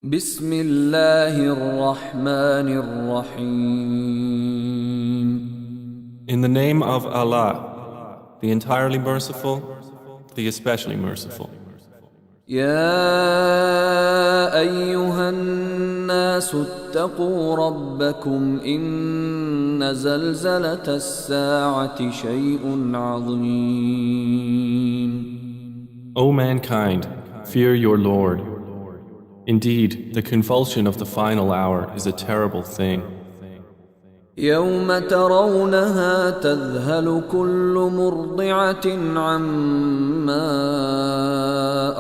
بسم الله الرحمن الرحيم. In the name of Allah, the entirely merciful, the especially merciful. يا أيها الناس اتقوا ربكم إن زلزلة الساعة شيء عظيم. O mankind, fear your Lord. Indeed, the convulsion of the final hour is a terrible thing. يوم ترونها تذهل كل مرضعة عما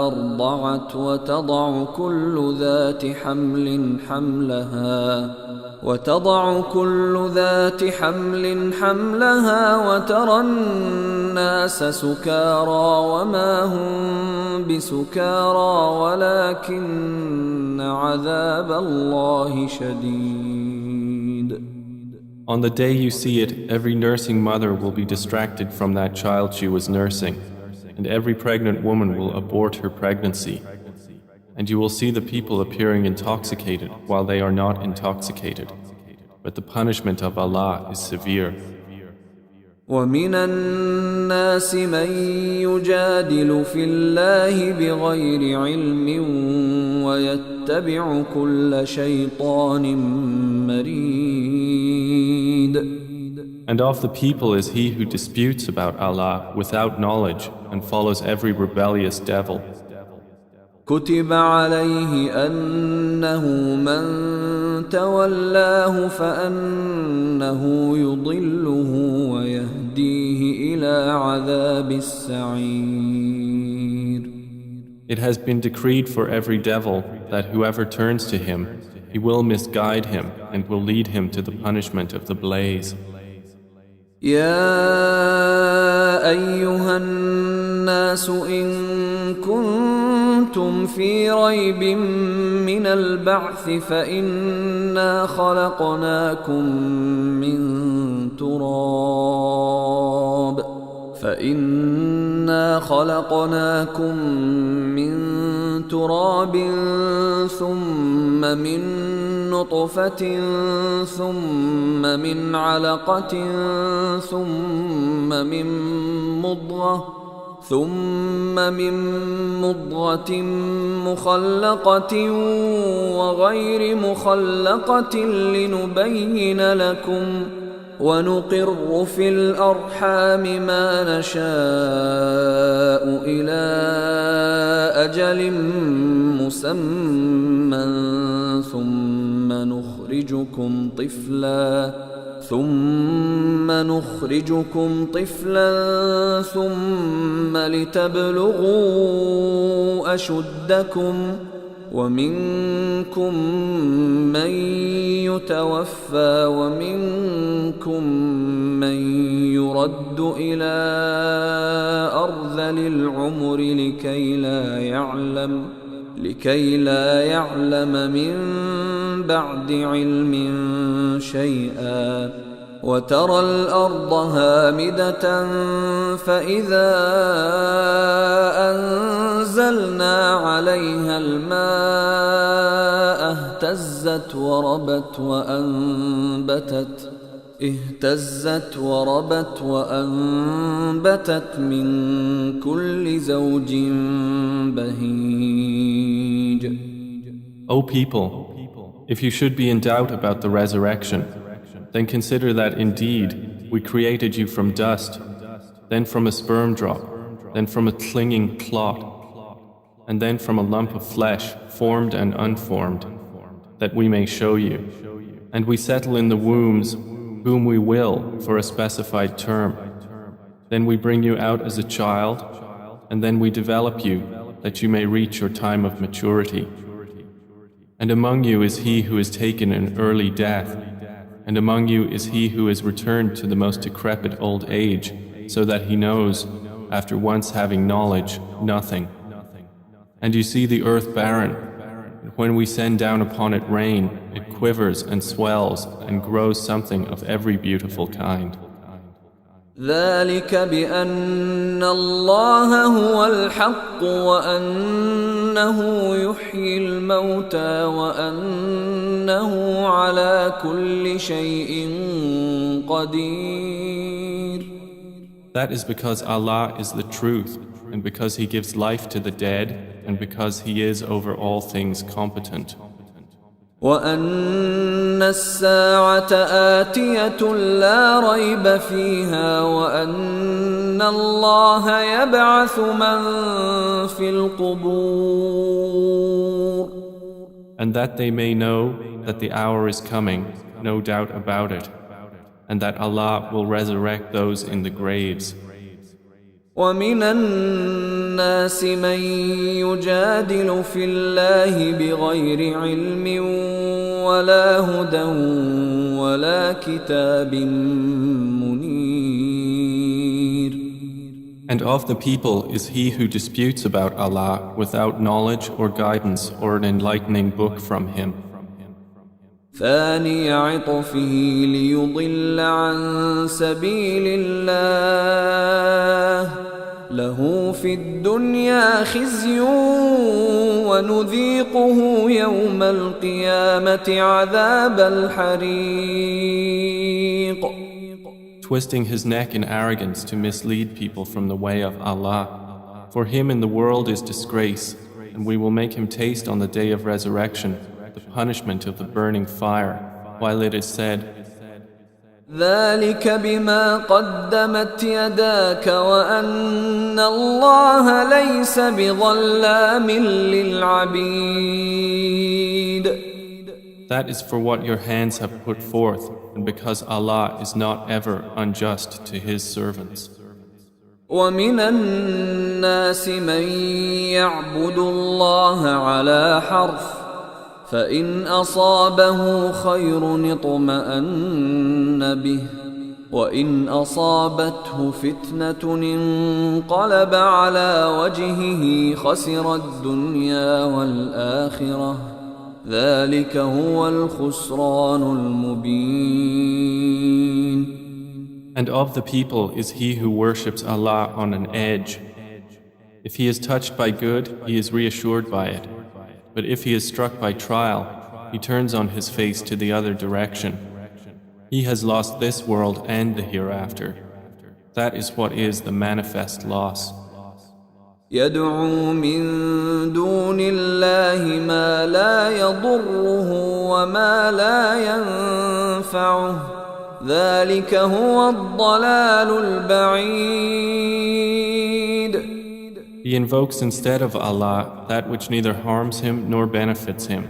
أرضعت وتضع كل ذات حمل حملها وترى الناس سكارى وما هم بسكارى ولكن عذاب الله شديد. On the day you see it, every nursing mother will be distracted from that child she was nursing, and every pregnant woman will abort her pregnancy. And you will see the people appearing intoxicated while they are not intoxicated. But the punishment of Allah is severe. ومن الناس من يجادل في الله بغير علم ويتبع كل شيطان مريد. And of the people is he who disputes about Allah without knowledge and follows every rebellious devil. كتب عليه أنه من تولاه فأنه يضله ويهديه إلى عذاب السعير. It has been decreed for every devil that whoever turns to him, he will misguide him and will lead him to the punishment of the blaze. يا أيها الناس إن كنتم في ريب من البعث فإنا خلقناكم من تراب ثم من نطفة ثم من علقة ثم من مضغة مخلقة وغير مخلقة لنبين لكم ونقر في الأرحام ما نشاء إلى أجل مسمى ثم نخرجكم طفلا ثم لتبلغوا أشدكم ومنكم من يتوفى ومنكم من يرد إلى أرذل العمر لكي لا يعلم من بعد علم شيئا وترى الأرض هامدة فإذا أنزلنا عليها الماء اهتزت وربت وأنبتت من كل زوج بهيج. O people, if you should be in doubt about the resurrection, then consider that indeed we created you from dust, then from a sperm drop, then from a clinging clot, and then from a lump of flesh, formed and unformed, that we may show you. And we settle in the wombs whom we will for a specified term. Then we bring you out as a child, and then we develop you that you may reach your time of maturity. And among you is he who is taken an early death, and among you is he who is returned to the most decrepit old age, so that he knows, after once having knowledge, nothing. And you see the earth barren, and when we send down upon it rain, it quivers and swells and grows something of every beautiful kind. ذلك بأن الله هو الحق وأنه يحيي الموتى وأنه على كل شيء قدير. That is because Allah is the truth, and because He gives life to the dead, and because He is over all things competent. وأن الساعة آتية لا ريب فيها وأن الله يبعث من في القبور. And that they may know that the hour is coming, no doubt about it, and that Allah will resurrect those in the graves. ومن الناس من يجادل في الله بغير علم ولا هدى ولا كتاب منير. And of the people is he who disputes about Allah without knowledge or guidance or an enlightening book from Him. ثاني عطفه ليضل عن سبيل الله له في الدنيا خزي ونذيقه يوم القيامة عذاب الحريق. Twisting his neck in arrogance to mislead people from the way of Allah. For him in the world is disgrace, and we will make him taste on the day of resurrection the punishment of the burning fire, while it is said, ذلك بما قدمت يداك وأن الله ليس بظلام للعبيد. That is for what your hands have put forth, and because Allah is not ever unjust to His servants. ومن الناس من يعبد الله على حرف فإن أصابه خير اطمأن به وإن أصابته فتنة انقلب على وجهه خسر الدنيا والآخرة ذلك هو الخسران المبين. And of the people is he who worships Allah on an edge. If he is touched by good, he is reassured by it. But if he is struck by trial, he turns on his face to the other direction. He has lost this world and the hereafter. That is what is the manifest loss. يدعو من دون الله ما لا يضره وما لا ينفعه ذلك هو الضلال البعيد. He invokes instead of Allah that which neither harms him nor benefits him.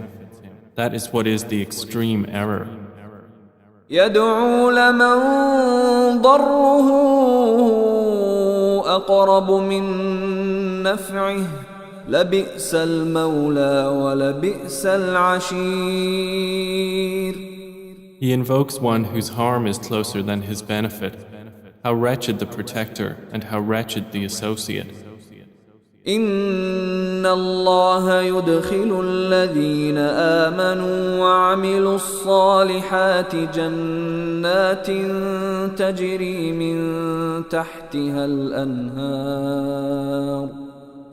That is what is the extreme error. يدعو لمن ضره أقرب من نفعه لبئس المولى ولبئس العشير. He invokes one whose harm is closer than his benefit. How wretched the protector and how wretched the associate. إن الله يدخل الذين آمنوا وعملوا الصالحات جنات تجري من تحتها الأنهار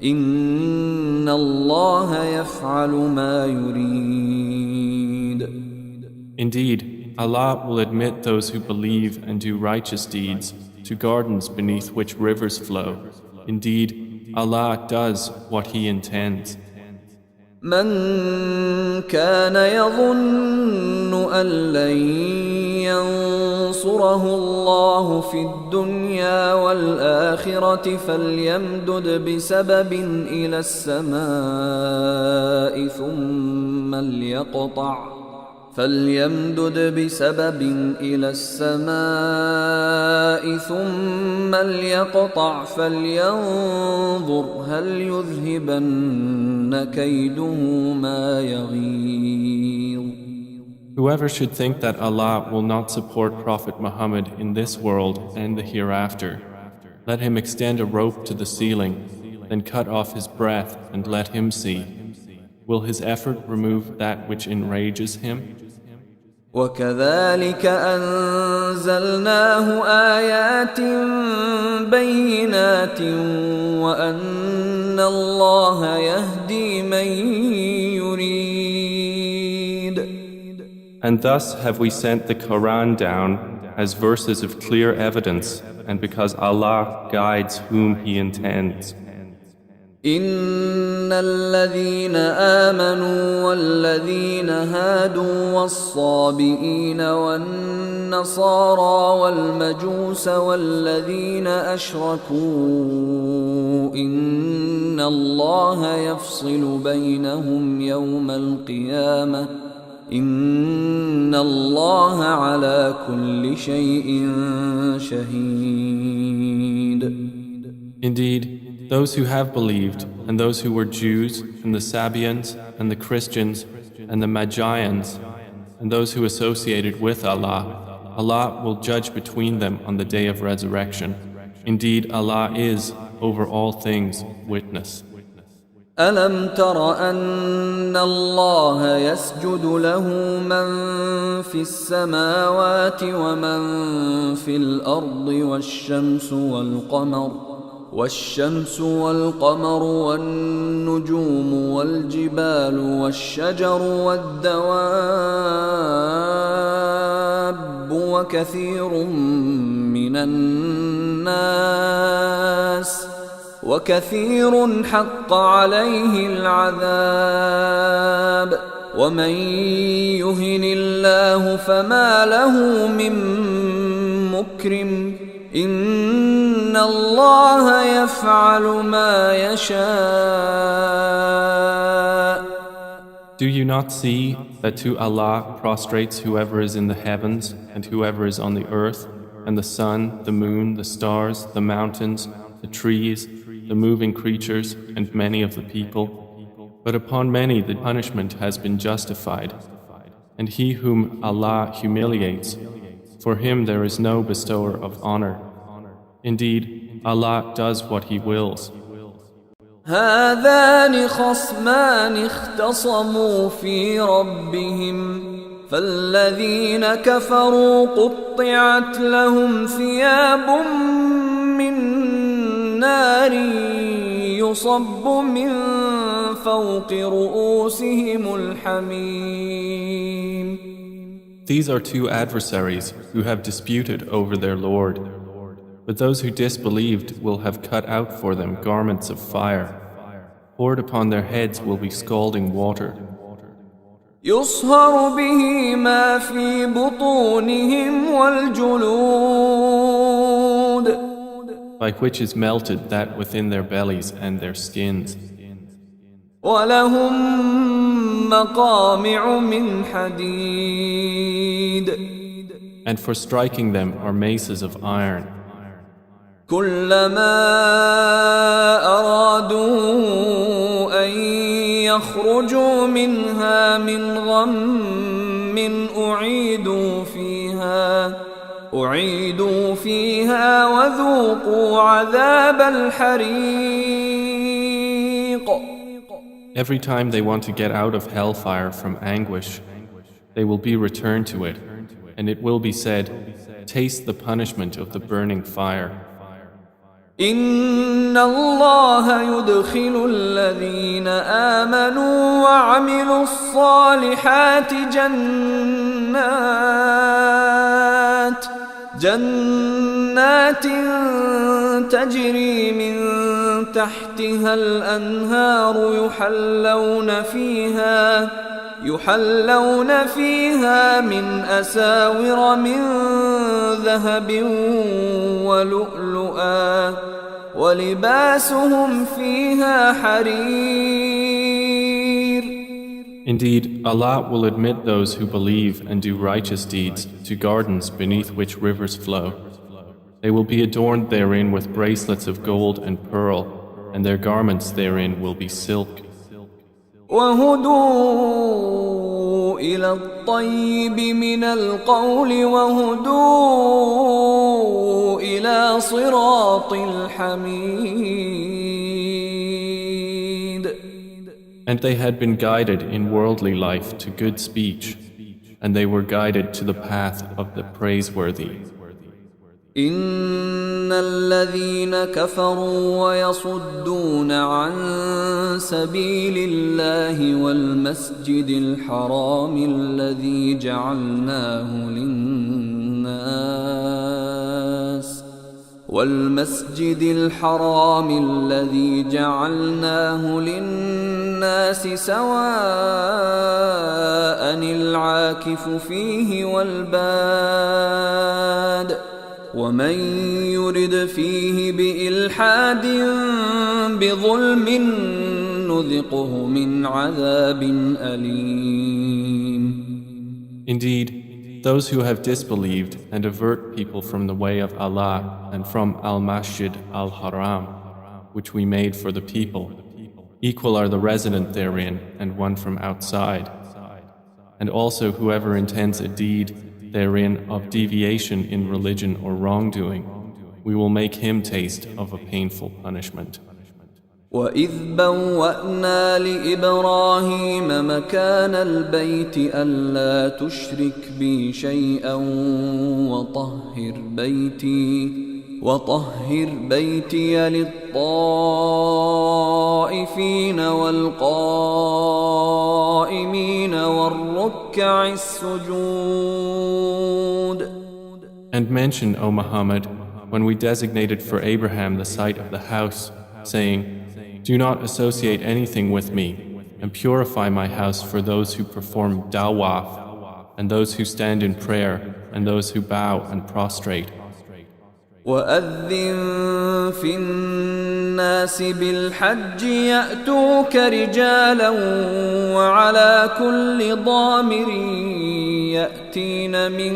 إن الله يفعل ما يريد. Indeed, Allah will admit those who believe and do righteous deeds to gardens beneath which rivers flow. Indeed, Allah does what He intends. من كان يظن أن لن ينصره الله في الدنيا والآخرة فليمدد بسبب إلى السماء ثم ليقطع فلينظر هل يذهبن كيده ما يغيظ. Whoever should think that Allah will not support Prophet Muhammad in this world and the hereafter, let him extend a rope to the ceiling, then cut off his breath and let him see. Will his effort remove that which enrages him? وكذلك أنزلناه آيات بينات وأن الله يهدي من يريد. And thus have we sent the Quran down as verses of clear evidence, and because Allah guides whom He intends. إن الذين آمنوا والذين هادوا والصابئين والنصارى والمجوس والذين أشركوا إن الله يفصل بينهم يوم القيامة إن الله على كل شيء شهيد. Indeed, those who have believed, and those who were Jews, and the Sabians, and the Christians, and the Magians, and those who associated with Allah, Allah will judge between them on the day of resurrection. Indeed, Allah is, over all things, witness. ألم تر أن الله يسجد له من في السماوات ومن في الأرض والشمس والقمر والنجوم والجبال والشجر والدواب وكثير حق عليه العذاب ومن يهن الله فما له من مكرم إن الله يفعل ما يشاء. Do you not see that to Allah prostrates whoever is in the heavens and whoever is on the earth, and the sun, the moon, the stars, the mountains, the trees, the moving creatures, and many of the people? But upon many the punishment has been justified, and he whom Allah humiliates, for him there is no bestower of honor. Indeed, Allah does what He wills. هذان خصمان اختصموا في ربهم فالذين كفروا قطعت لهم ثياب من نار يصب من فوق رؤوسهم الحميم. These are two adversaries who have disputed over their Lord. But those who disbelieved will have cut out for them garments of fire. Poured upon their heads will be scalding water. يصهر به ما في بطونهم والجلود. By which is melted that within their bellies and their skins. ولهم مقامع من حديد. And for striking them are maces of iron. كلما أرادوا أن يخرجوا منها من غم أعيدوا فيها وذوقوا عذاب الحريق. Every time they want to get out of hellfire from anguish, they will be returned to it, and it will be said, taste the punishment of the burning fire. إن الله يدخل الذين آمنوا وعملوا الصالحات جنات تجري من تحتها الأنهار يحلون فيها من أساور من ذهب ولؤلؤا ولباسهم فيها حرير. Indeed, Allah will admit those who believe and do righteous deeds to gardens beneath which rivers flow. They will be adorned therein with bracelets of gold and pearl, and their garments therein will be silk. وهدوا إلى الطيب من القول وهدوا إلى صراط الحميد. And they had been guided in worldly life to good speech, and they were guided to the path of the praiseworthy. إن الذين كفروا ويصدون عن سبيل الله والمسجد الحرام الذي جعلناه للناس سواء العاكف فيه والباد ومن يرد فيه بإلحاد بظلم نذقه من عذاب أليم. Indeed, those who have disbelieved and avert people from the way of Allah and from Al-Masjid Al-Haram, which we made for the people, equal are the resident therein and one from outside. And also whoever intends a deed therein of deviation in religion or wrongdoing, we will make him taste of a painful punishment. وَإِذْ بَوَّأْنَا لِإِبْرَاهِيمَ مَكَانَ الْبَيْتِ أَلَّا تُشْرِكْ بِي شَيْئًا وَطَهِّرْ بَيْتِيَ لِلطَّائِفِينَ وَالْقَائِمِينَ وَالرُّكَّعِ السُّجُودِ. And mention, O Muhammad, when we designated for Abraham the site of the house, saying, "Do not associate anything with me, and purify my house for those who perform dawaf, and those who stand in prayer, and those who bow and prostrate." وَأَذِّن فِي النَّاسِ بِالْحَجِّ يَأْتُوكَ رِجَالًا وَعَلَى كُلِّ ضَامِرٍ يَأْتِينَ مِنْ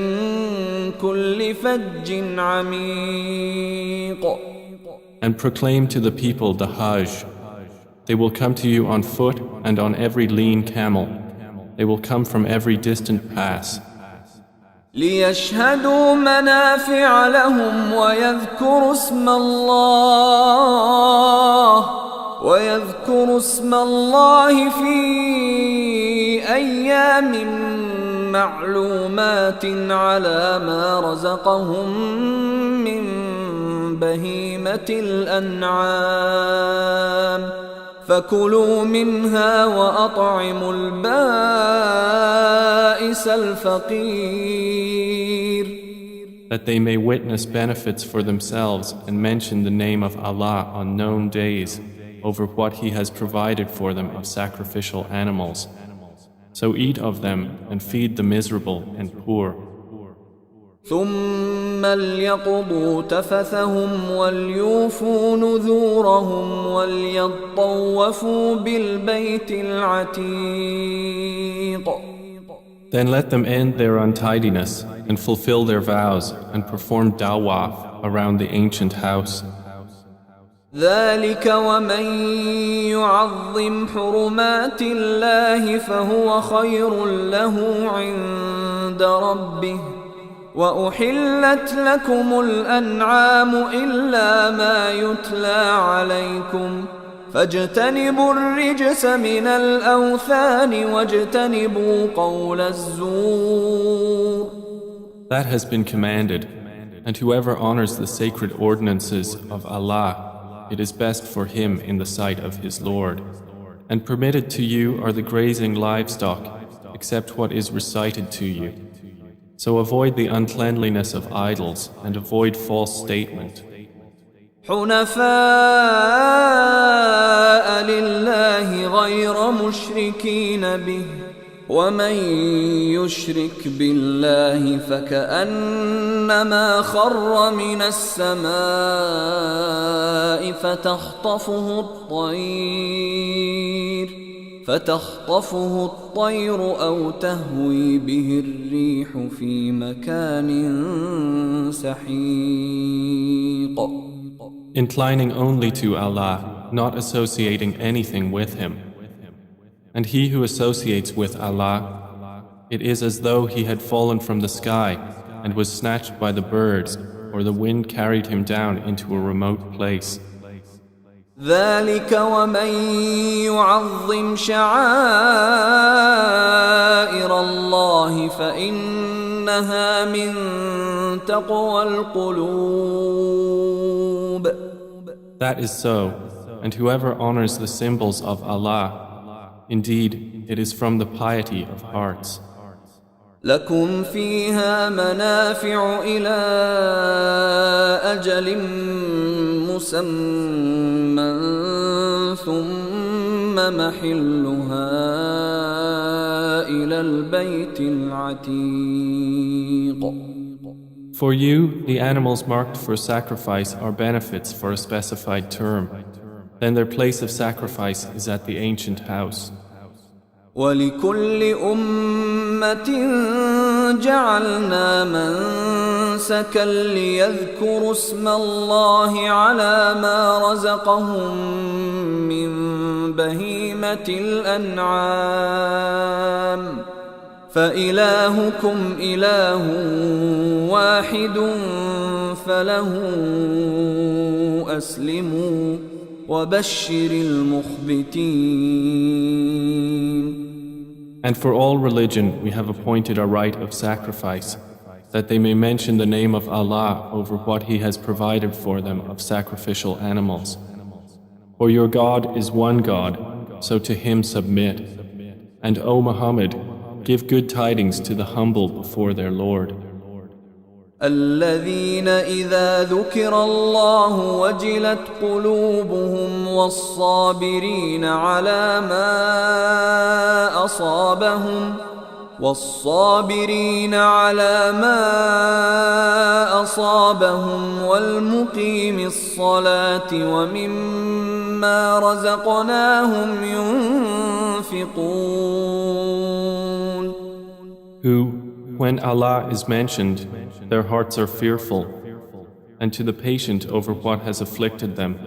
كُلِّ فَجٍّ عَمِيقٍ. And proclaim to the people the Hajj. They will come to you on foot and on every lean camel. They will come from every distant pass. لِيَشْهَدُوا مَنَافِعَ لَهُمْ وَيَذْكُرُوا اسْمَ الله في أيام معلومات على ما رزقهم من بهيمة الأنعام فكلوا منها وأطعموا البائس الفقير. That they may witness benefits for themselves and mention the name of Allah on known days over what He has provided for them of sacrificial animals. So eat of them and feed the miserable and poor. ثم ليقضوا تفثهم وليوفوا نذورهم وليطوفوا بالبيت العتيق. Then let them end their untidiness and fulfill their vows and perform dawaf around the ancient house. ذلك ومن يعظم حرمات الله فهو خير له عند ربه وأحلت لكم الأنعام إلا ما يتلى عليكم فاجتنبوا الرجس من الأوثان واجتنبوا قول الزور. That has been commanded, and whoever honors the sacred ordinances of Allah, it is best for him in the sight of his Lord. And permitted to you are the grazing livestock, except what is recited to you. So avoid the uncleanliness of idols and avoid false statement. حنفاء لله غير مشركين به ومن يشرك بالله فكأنما خر من السماء فتخطفه الطير أو تهوي به الريح في مكان سحيق. Inclining only to Allah, not associating anything with Him. And he who associates with Allah, it is as though he had fallen from the sky and was snatched by the birds, or the wind carried him down into a remote place. ذلك ومن يعظم شعائر الله فإنها من تقوى القلوب. That is so, and whoever honors the symbols of Allah, indeed, it is from the piety of hearts. لكم فيها منافع إلى أجل مسمى ثم محلها إلى البيت العتيق. For you, the animals marked for sacrifice are benefits for a specified term. Then their place of sacrifice is at the ancient house. ولكل أمة جعلنا منسكا ليذكروا اسم الله على ما رزقهم من بهيمة الأنعام فإلهكم إله واحد فله أسلموا وبشر المخبتين. And for all religion we have appointed a rite of sacrifice, that they may mention the name of Allah over what He has provided for them of sacrificial animals. For your God is one God, so to Him submit. And O Muhammad, give good tidings to the humble before their Lord. الذين إذا ذكر الله وجلت قلوبهم والصابرين على ما أصابهم والمقيم الصلاة ومما رزقناهم ينفقون. Who, when Allah is mentioned, their hearts are fearful, and to the patient over what has afflicted them,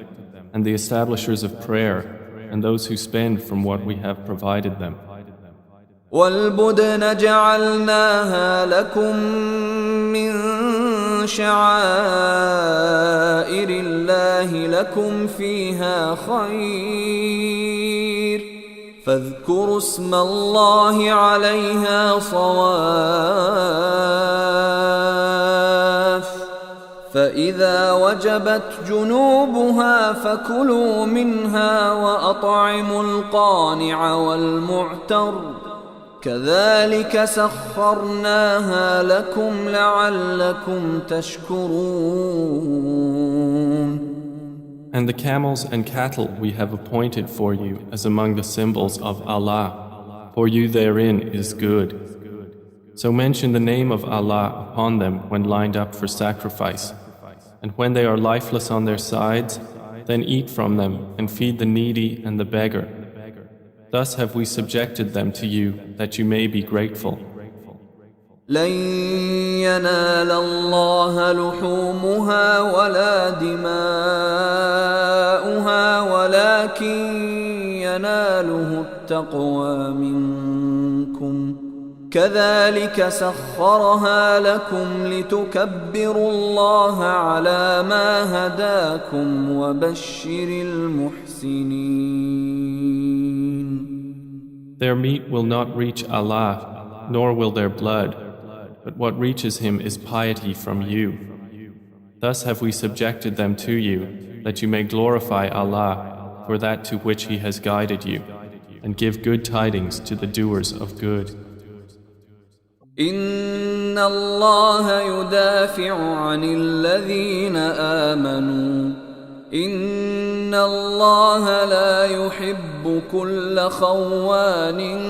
and the establishers of prayer, and those who spend from what we have provided them. وَالْبُدْنَ جَعَلْنَاهَا لَكُم مِّن شَعَائِرِ اللَّهِ لَكُمْ فِيهَا خَيْرٌ فاذكروا اسم الله عليها صواف فإذا وجبت جنوبها فكلوا منها وأطعموا القانع والمعتر كذلك سخرناها لكم لعلكم تشكرون. And the camels and cattle we have appointed for you as among the symbols of Allah. For you therein is good. So mention the name of Allah upon them when lined up for sacrifice. And when they are lifeless on their sides, then eat from them and feed the needy and the beggar. Thus have we subjected them to you that you may be grateful. لن ينال الله لحومها ولا دماؤها ولكن يناله التقوى منكم كذلك سخرها لكم لتكبروا الله على ما هداكم وبشر المحسنين. Their meat will not reach Allah, nor will their blood, but what reaches Him is piety from you. Thus have we subjected them to you, that you may glorify Allah for that to which He has guided you, and give good tidings to the doers of good. إن الله يدافع عن الذين آمنوا إن الله لا يحب كل خوان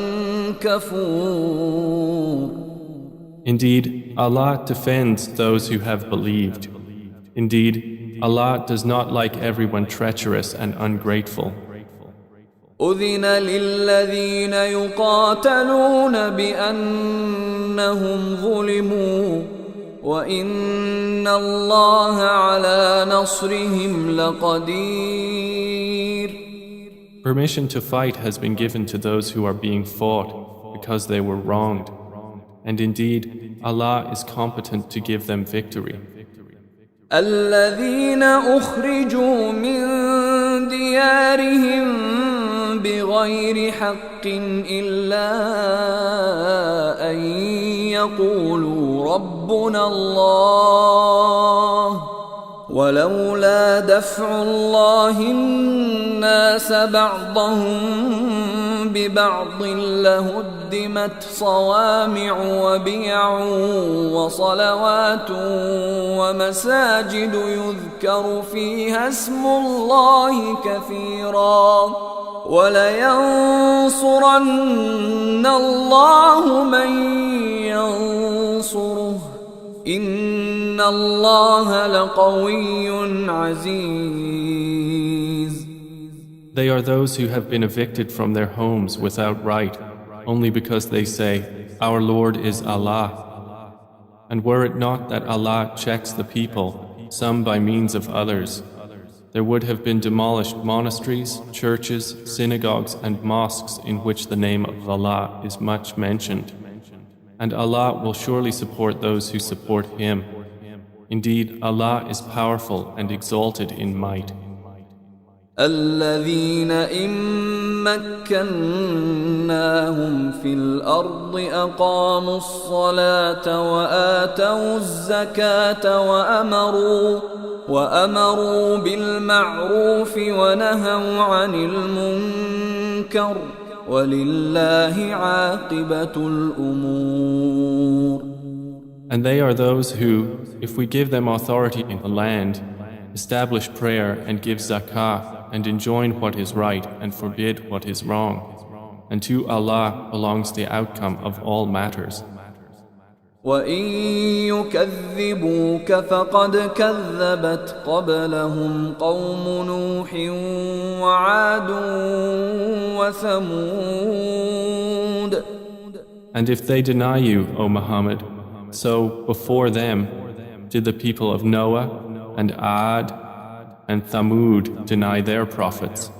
كفور. Indeed, Allah defends those who have believed. Indeed, Allah does not like everyone treacherous and ungrateful. أذن للذين يقاتلون بأنهم ظلموا وإن الله على نصرهم لقدير. Permission to fight has been given to those who are being fought because they were wronged. And indeed, Allah is competent to give them victory. الذين أخرجوا من ديارهم بغير حق إلا أن يقولوا ربنا الله ولولا دفع الله الناس بعضهم ببعض لهدمت صوامع وبيع وصلوات ومساجد يذكر فيها اسم الله كثيرا ولينصرن الله من ينصره إن الله لقوي عزيز. They are those who have been evicted from their homes without right, only because they say, Our Lord is Allah. And were it not that Allah checks the people, some by means of others, there would have been demolished monasteries, churches, synagogues and mosques in which the name of Allah is much mentioned. And Allah will surely support those who support Him. Indeed, Allah is powerful and exalted in might. الذين إن مكناهم في الأرض أقاموا الصلاة وآتوا الزكاة وأمروا بالمعروف ونهوا عن المنكر ولله عاقبة الأمور. And they are those who, if we give them authority in the land, establish prayer and give zakah and enjoin what is right and forbid what is wrong. And to Allah belongs the outcome of all matters. وَإِن يُكَذِّبُوكَ فَقَدْ كَذَّبَتْ قَبْلَهُمْ قَوْمُ نُوحٍ وَعَادٌ وَثَمُودَ. And if they deny you, O Muhammad, so before them did the people of Noah and Ad and Thamud deny their prophets.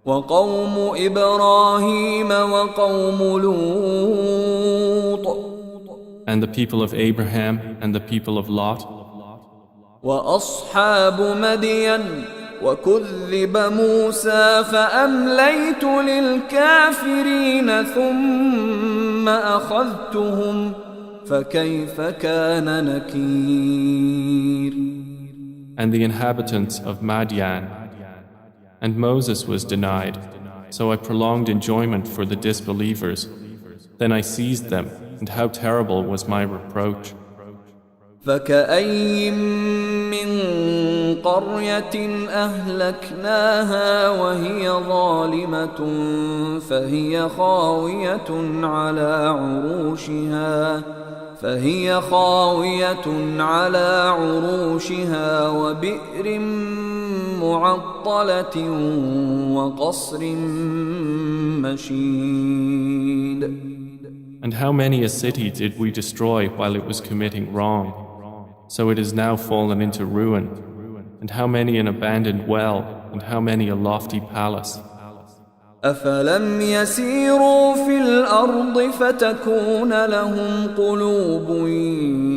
وَقَوْمُ إِبْرَاهِيمَ وَقَوْمُ لُوطٍ. And the people of Abraham and the people of Lot. وأصحاب مدين وكذب موسى فأمليت للكافرين ثم أخذتهم فكيف كان نكير. And the inhabitants of Madian. And Moses was denied, so I prolonged enjoyment for the disbelievers. Then I seized them, and how terrible was my reproach. فكأي من قرية أهلكناها وهي ظالمة فهي خاوية على عروشها وبئر معطلة وقصر مشيد. And how many a city did we destroy while it was committing wrong? So it is now fallen into ruin. And how many an abandoned well, and how many a lofty palace. أفلم يسيروا في الأرض فتكون لهم قلوب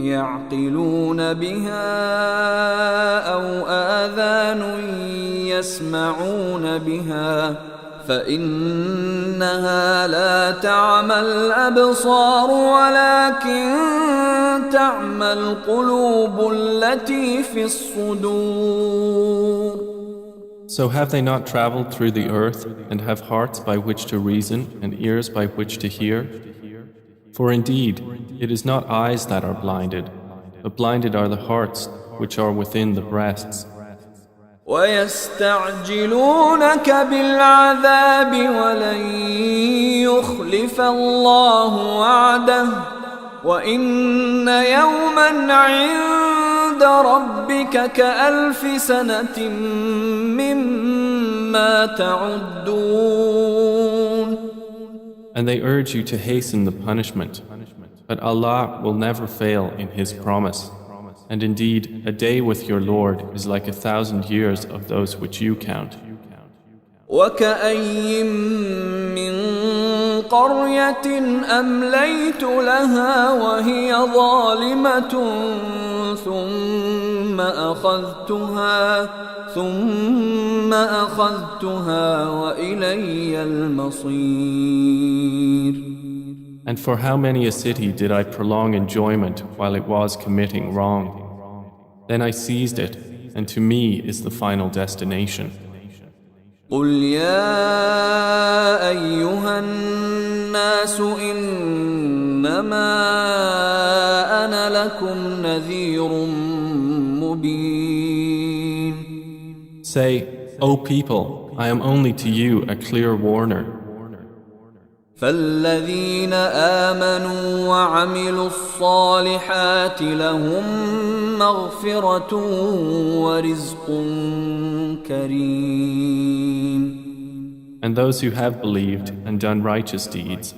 يعقلون بها أو آذان يسمعون بها فإنها لا تعمى الأبصار ولكن تعمى القلوب التي في الصدور. So have they not traveled through the earth and have hearts by which to reason and ears by which to hear? For indeed, it is not eyes that are blinded, but blinded are the hearts which are within the breasts. وَيَسْتَعْجِلُونَكَ بِالْعَذَابِ وَلَنْ يُخْلِفَ اللَّهُ وَعْدَهُ وَإِنَّ يَوْمًا عِندَ رَبِّكَ كَأَلْفِ سَنَةٍ مِّمَّا تَعُدُّونَ. And they urge you to hasten the punishment, but Allah will never fail in His promise. And indeed, a day with your Lord is like 1,000 years of those which you count. وَكَأَيٍّ مِّن قَرْيَةٍ أَمْلَيْتُ لَهَا وَهِيَ ظَالِمَةٌ ثُمَّ ثم أخذتها وإلي المصير. And for how many a city did I prolong enjoyment while it was committing wrong? Then I seized it, and to me is the final destination. قل يا أيها الناس إنما أنا لكم نذير مبين. Say, O people, I am only to you a clear warner. فالذين آمنوا وعملوا الصالحات لهم مغفرة ورزق كريم. And those who have believed and done righteous deeds,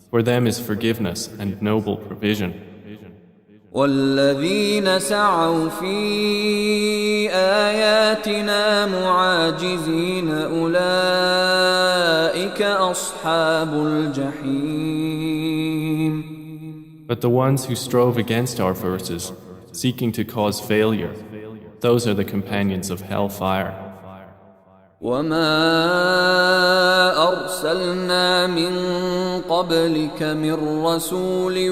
for them is forgiveness and noble provision. والذين سعوا في آياتنا معاجزين أولئك أصحاب الجحيم. But the ones who strove against our verses, seeking to cause failure, those are the companions of hellfire. وما أرسلنا من قبلك من رسول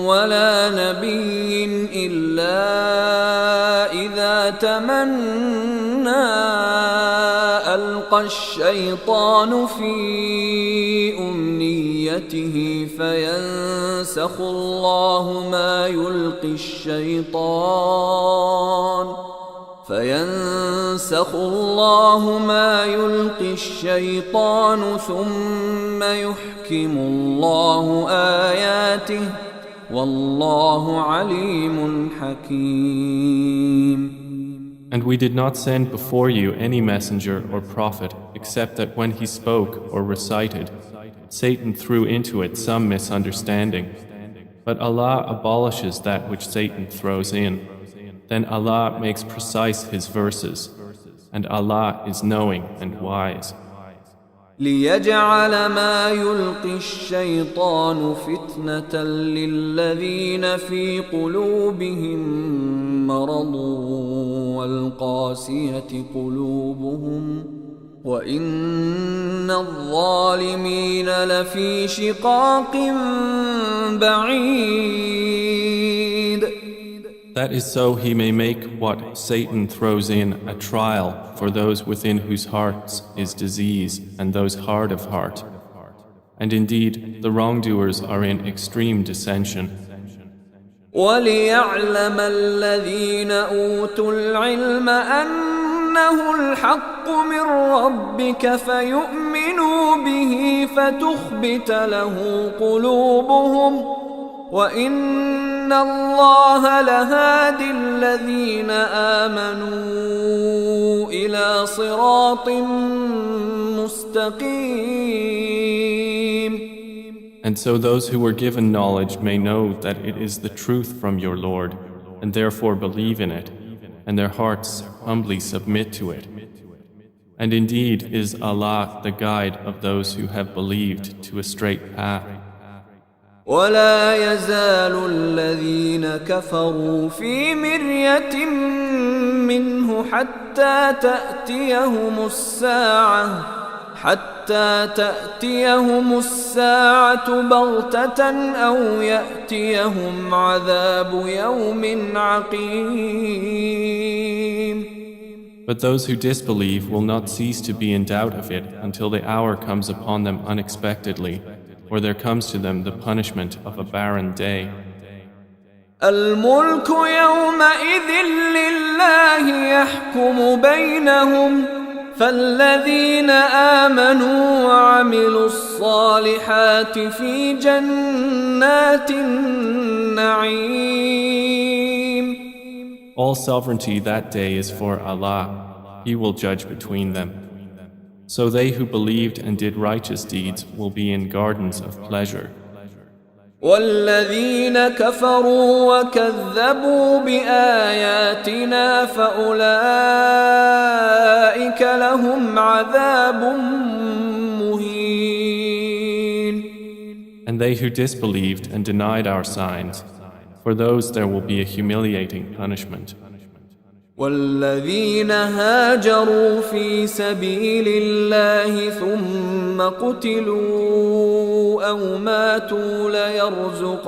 ولا نبي إلا إذا تمنى ألقى الشيطان في أمنيته فينسخ الله ما يلقي الشيطان ثم يحكم الله آياته والله عليم حكيم. And we did not send before you any messenger or prophet except that when he spoke or recited, Satan threw into it some misunderstanding. But Allah abolishes that which Satan throws in. Then Allah makes precise His verses, and Allah is knowing and wise. ليجعل ما يلقي الشيطان فتنة للذين في قلوبهم مرض والقاسية قلوبهم وإن الظالمين لفي شقاق بعيد. That is so he may make what Satan throws in a trial for those within whose hearts is disease and those hard of heart. And indeed, the wrongdoers are in extreme dissension. وَلِيَعْلَمَ الَّذِينَ أُوتُوا الْعِلْمَ أَنَّهُ الْحَقُّ مِنْ رَبِّكَ فَيُؤْمِنُوا بِهِ فَتُخْبِتَ لَهُ قُلُوبُهُمْ وَإِنَّ اللَّهَ لَهَادِي الَّذِينَ آمَنُوا إِلَى صِرَاطٍ مُسْتَقِيمٍ. And so those who were given knowledge may know that it is the truth from your Lord, and therefore believe in it, and their hearts humbly submit to it. And indeed is Allah the guide of those who have believed to a straight path. ولا يزال الذين كفروا في مرية منه حتى تأتيهم الساعة بغتة أو يأتيهم عذاب يوم عقيم. But those who disbelieve will not cease to be in doubt of it until the hour comes upon them unexpectedly, or there comes to them the punishment of a barren day. الملك يومئذ لله يحكم بينهم فالذين آمنوا وعملوا الصالحات في جنات النعيم. All sovereignty that day is for Allah. He will judge between them. So they who believed and did righteous deeds will be in gardens of pleasure. والذين كفروا وكذبوا بآياتنا فأولئك لهم عذاب مهين. And they who disbelieved and denied our signs, for those there will be a humiliating punishment. والذين هاجروا في سبيل الله ثم قتلوا أو ماتوا ليرزقنهم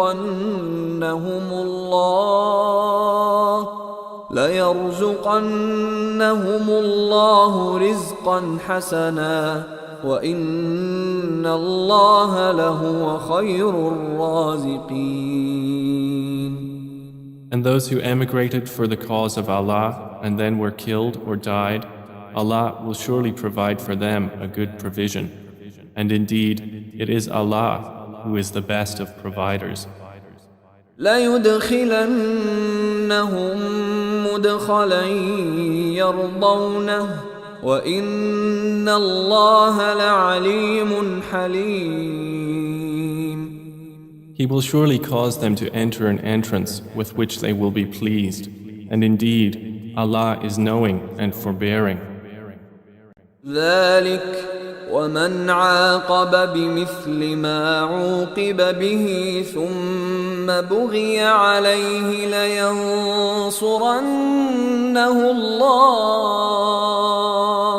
الله رزقا حسنا وإن الله لهو خير الرازقين. And those who emigrated for the cause of Allah and then were killed or died, Allah will surely provide for them a good provision. And indeed, it is Allah who is the best of providers. لَيُدْخِلَنَّهُمْ مُدْخَلًا يَرْضَوْنَهُ وَإِنَّ اللَّهَ لَعَلِيمٌ حَلِيمٌ. He will surely cause them to enter an entrance with which they will be pleased. And indeed, Allah is knowing and forbearing. ذلك ومن عاقب بمثل ما عوقب به ثم بغي عليه لينصرنه الله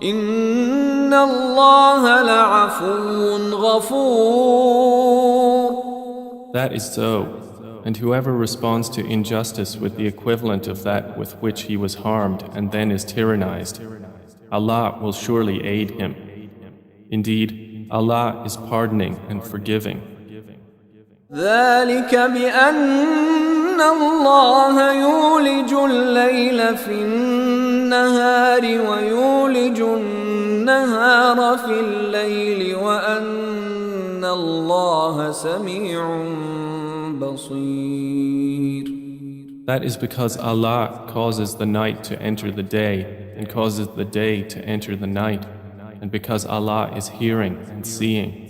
إن الله لعفو غفور. That is so. And whoever responds to injustice with the equivalent of that with which he was harmed and then is tyrannized, Allah will surely aid him. Indeed, Allah is pardoning and forgiving. ذلك بأن الله يولج الليل في النهار ويولج النهار في الليل وأن الله سميع بصير. That is because Allah causes the night to enter the day and causes the day to enter the night, and because Allah is hearing and seeing.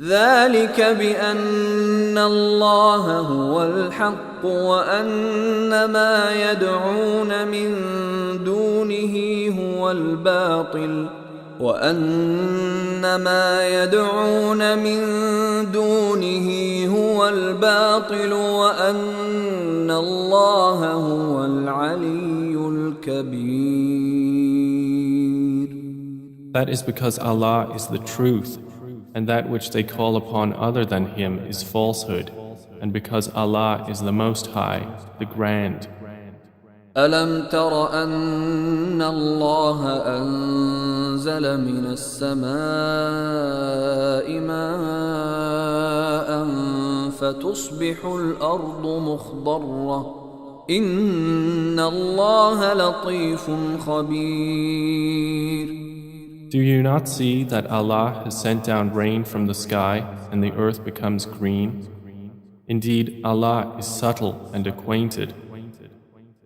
ذلك بأن الله هو الحق وأن ما يدعون من دونه هو الباطل وأن ما يدعون من دونه هو الباطل وأن الله هو العلي الكبير. That is because Allah is the truth, and that which they call upon other than Him is falsehood, and because Allah is the Most High, the Grand. ألم تر أن الله أنزل من السماء ماء فتصبح الأرض مخضرة إن الله لطيف خبير. Do you not see that Allah has sent down rain from the sky and the earth becomes green? Indeed, Allah is subtle and acquainted.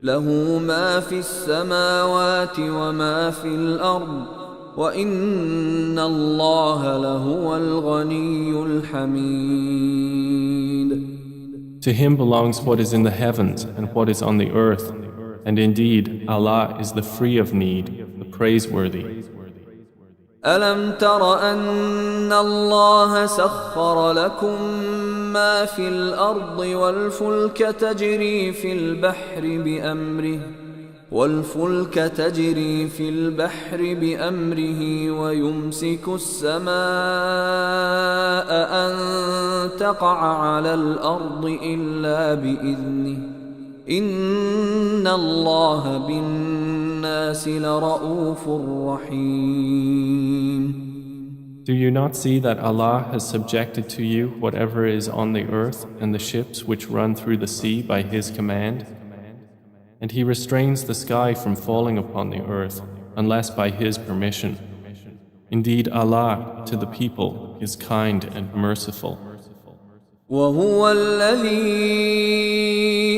له ما في السماوات وما في الأرض وإن الله لهو الغني الحميد. To Him belongs what is in the heavens and what is on the earth, and indeed Allah is the free of need, the praiseworthy. ألم تر أن الله سخر لكم ما في الأرض والفلك تجري في البحر بأمره ويمسك السماء أن تقع على الأرض إلا بإذنه إن الله بالناس لرؤوف رحيم. Do you not see that Allah has subjected to you whatever is on the earth and the ships which run through the sea by His command? And He restrains the sky from falling upon the earth unless by His permission. Indeed, Allah to the people is kind and merciful. وهو الذي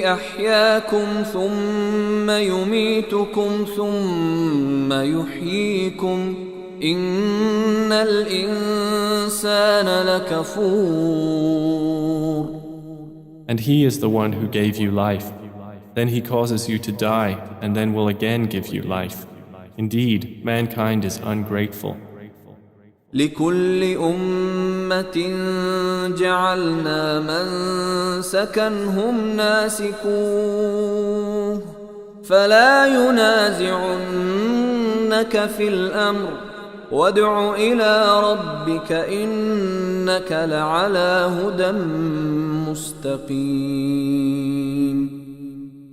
أحياكم ثم يميتكم ثم يحييكم إن الإنسان لكفور. And He is the one who gave you life. Then He causes you to die and then will again give you life. Indeed, mankind is ungrateful. لكل أمة جعلنا منسكا هم ناسكوه فلا ينازعنك في الأمر وادع إلى ربك إنك لعلى هدى مستقيم.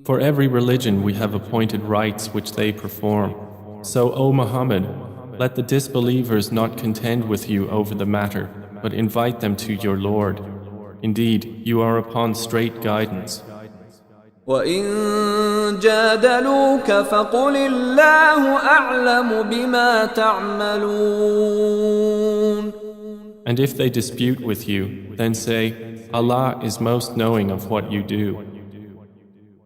For every religion we have appointed rites which they perform. So, O Muhammad, let the disbelievers not contend with you over the matter, but invite them to your Lord. Indeed, you are upon straight guidance. وَإِن جَادَلُوكَ فَقُلِ اللَّهُ أَعْلَمُ بِمَا تَعْمَلُونَ. And if they dispute with you, then say, Allah is most knowing of what you do.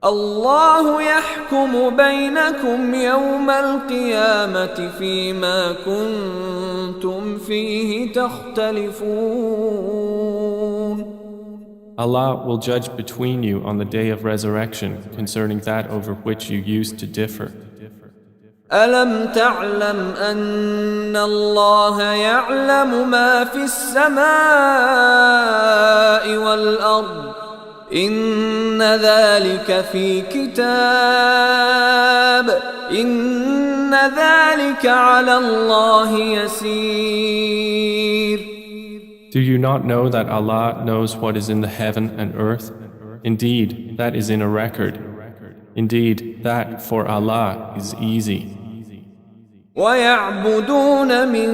الله يحكم بينكم يوم القيامة فيما كنتم فيه تختلفون. Allah will judge between you on the day of resurrection concerning that over which you used to differ. ألم تعلم أن الله يعلم ما في السماء والأرض إن ذلك في كتاب إن ذلك على الله يسير. Do you not know that Allah knows what is in the heaven and earth? Indeed, that is in a record. Indeed, that for Allah is easy. وَيَعْبُدُونَ مِن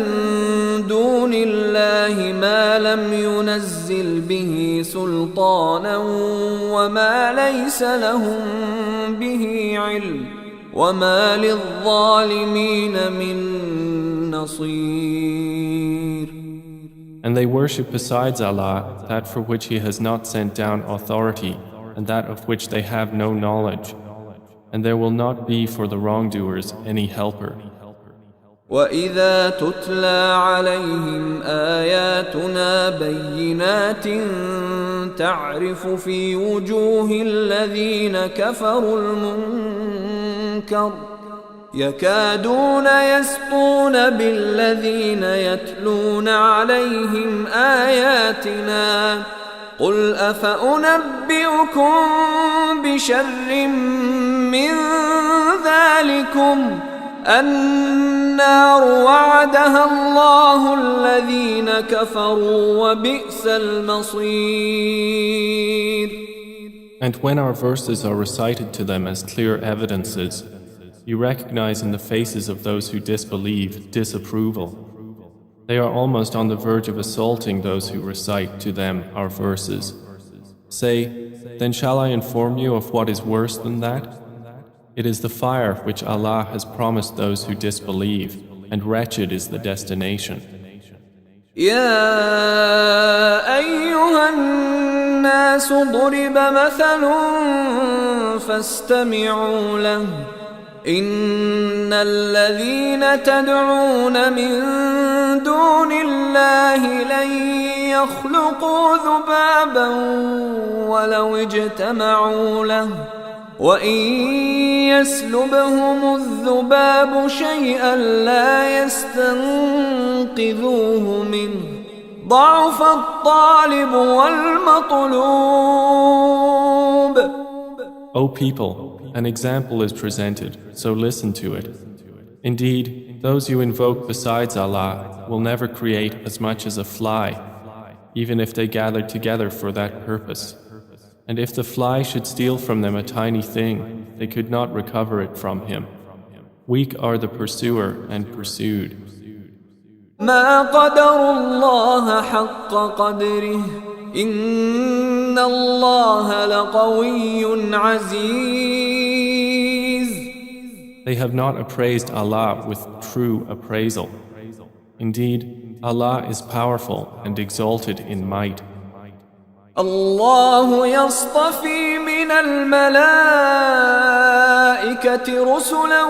دُونِ اللَّهِ مَا لَمْ يُنَزِّلْ بِهِ سُلْطَانًا وَمَا لَيْسَ لَهُم بِهِ عِلْمٌ وَمَا لِلظَّالِمِينَ مِن نَّصِيرٍ. And they worship besides Allah that for which He has not sent down authority and that of which they have no knowledge. And there will not be for the wrongdoers any helper. وَإِذَا تُتْلَى عَلَيْهِمْ آيَاتُنَا بَيِّنَاتٍ تَعْرِفُ فِي وُجُوهِ الَّذِينَ كَفَرُوا الْمُنكَرَ يَكَادُونَ يَسْطُونَ بِالَّذِينَ يَتْلُونَ عَلَيْهِمْ آيَاتِنَا قُلْ أَفَأُنَبِّئُكُم بِشَرٍّ مِّن ذَلِكُمْ النار وعدها الله الذين كفروا وبئس المصير. And when our verses are recited to them as clear evidences, you recognize in the faces of those who disbelieve disapproval. They are almost on the verge of assaulting those who recite to them our verses. Say, then shall I inform you of what is worse than that? It is the fire which Allah has promised those who disbelieve, and wretched is the destination. يا أيها الناس ضرب مثل فاستمعوا له إن الذين تدعون من دون الله لن يخلقوا ذبابا ولو اجتمعوا له وإن يسلبهم الذباب شيئا لا يستنقذوه منه ضعف الطالب والمطلوب. O people, an example is presented, so listen to it. Indeed, those you invoke besides Allah will never create as much as a fly, even if they gather together for that purpose. And if the fly should steal from them a tiny thing, they could not recover it from him. Weak are the pursuer and pursued. ما قدر الله حق قدره إن الله لقوي عزيز. They have not appraised Allah with true appraisal. Indeed, Allah is powerful and exalted in might. الله يصطفي من الملائكة رسلا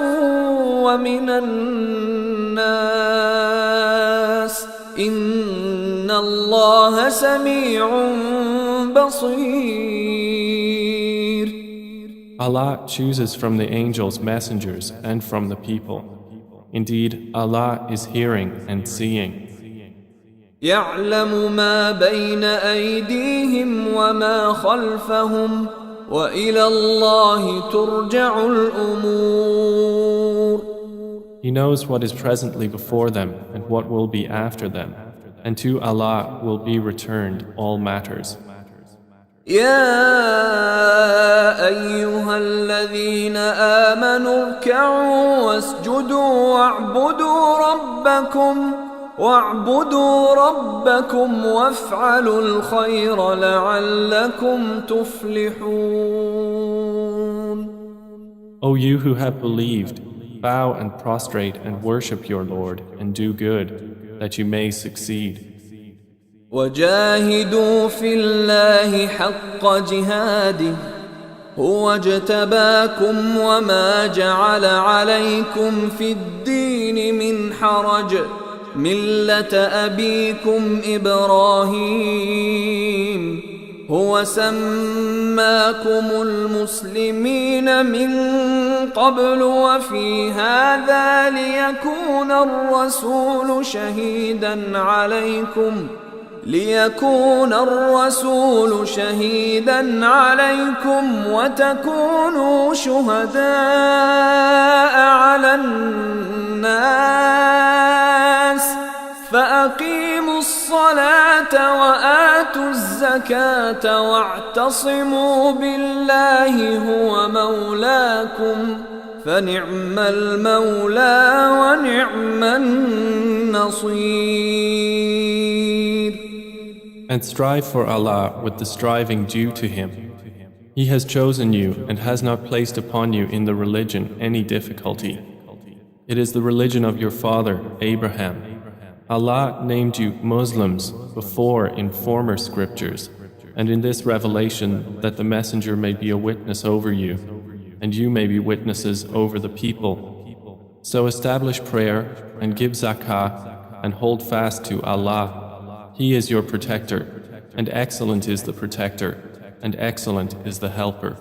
ومن الناس إن الله سميع بصير. Allah chooses from the angels messengers and from the people. Indeed, Allah is hearing and seeing. يعلم ما بين أيديهم وما خلفهم وإلى الله ترجع الأمور. He knows what is presently before them and what will be after them, and to Allah will be returned all matters. يا أيها الذين آمنوا اركعوا واسجدوا واعبدوا ربكم وافعلوا الخير لعلكم تفلحون. O you who have believed, bow and prostrate and worship your Lord and do good, that you may succeed. وجاهدوا في الله حق جهاده هو اجتباكم وما جعل عليكم في الدين من حرج ملة أبيكم إبراهيم هو سماكم المسلمين من قبل وفي هذا ليكون الرسول شهيدا عليكم وتكونوا شهداء على الناس فأقيموا الصلاة وآتوا الزكاة واعتصموا بالله هو مولاكم فنعم المولى ونعم النصير. And strive for Allah with the striving due to Him. He has chosen you and has not placed upon you in the religion any difficulty. It is the religion of your father, Abraham. Allah named you Muslims before in former scriptures, and in this revelation that the Messenger may be a witness over you, and you may be witnesses over the people. So establish prayer and give zakah and hold fast to Allah. He is your protector, and excellent is the protector, and excellent is the helper.